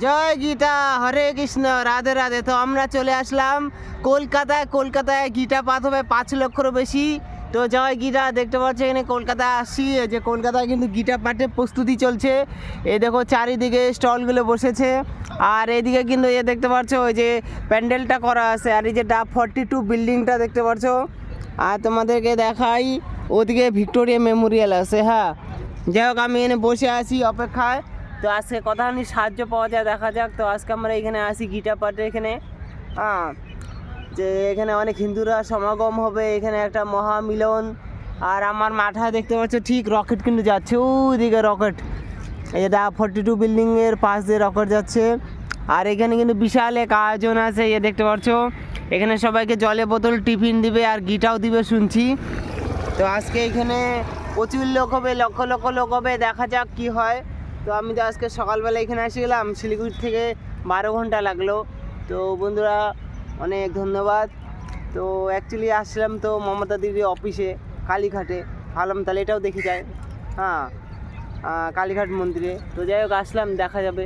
জয় গীতা, হরে কৃষ্ণ, রাধে রাধে। তো আমরা চলে আসলাম কলকাতায় গীতা পাঠ হবে 5 লক্ষেরও বেশি। তো জয় গীতা, দেখতে পাচ্ছ এখানে কলকাতায় আসছি, এই যে কলকাতায় কিন্তু গীতা পাঠের প্রস্তুতি চলছে। এই দেখো চারিদিকে স্টলগুলো বসেছে, আর এদিকে কিন্তু দেখতে পাচ্ছ ওই যে প্যান্ডেলটা করা আছে, আর এই যে ডাব 42 বিল্ডিংটা দেখতে পাচ্ছ। আর তোমাদেরকে দেখাই ওদিকে ভিক্টোরিয়া মেমোরিয়াল আছে। হ্যাঁ, যাই হোক আমি এখানে বসে আছি অপেক্ষায়। তো আজকে কতখানি সাহায্য পাওয়া যায় দেখা যাক। তো আজকে আমরা এখানে আসি গীতা পাঠে এখানে, হ্যাঁ, যে এখানে অনেক হিন্দুরা সমাগম হবে, এখানে একটা মহামিলন। আর আমার মাথায় দেখতে পাচ্ছ ঠিক রকেট কিন্তু যাচ্ছে, ওইদিকে রকেট, এই যে 42 বিল্ডিংয়ের পাশ দিয়ে রকেট যাচ্ছে। আর এখানে কিন্তু বিশাল এক আয়োজন আছে, এই দেখতে পাচ্ছ এখানে সবাইকে জলে বোতল টিফিন দিবে আর গিটাও দিবে শুনছি। তো আজকে এখানে প্রচুর লোক হবে, লক্ষ লক্ষ লোক হবে, দেখা যাক কি হয়। তো আমি তো আজকে সকালবেলা এখানে এসে গেলাম, শিলিগুড়ি থেকে 12 ঘন্টা লাগলো। তো বন্ধুরা অনেক ধন্যবাদ। তো অ্যাকচুয়ালি আসলাম তো মমতা দিদির অফিসে কালীঘাটে, ভাবলাম তাহলে এটাও দেখে যায়। হ্যাঁ, কালীঘাট মন্দিরে। তো যাই হোক আসলাম, দেখা যাবে।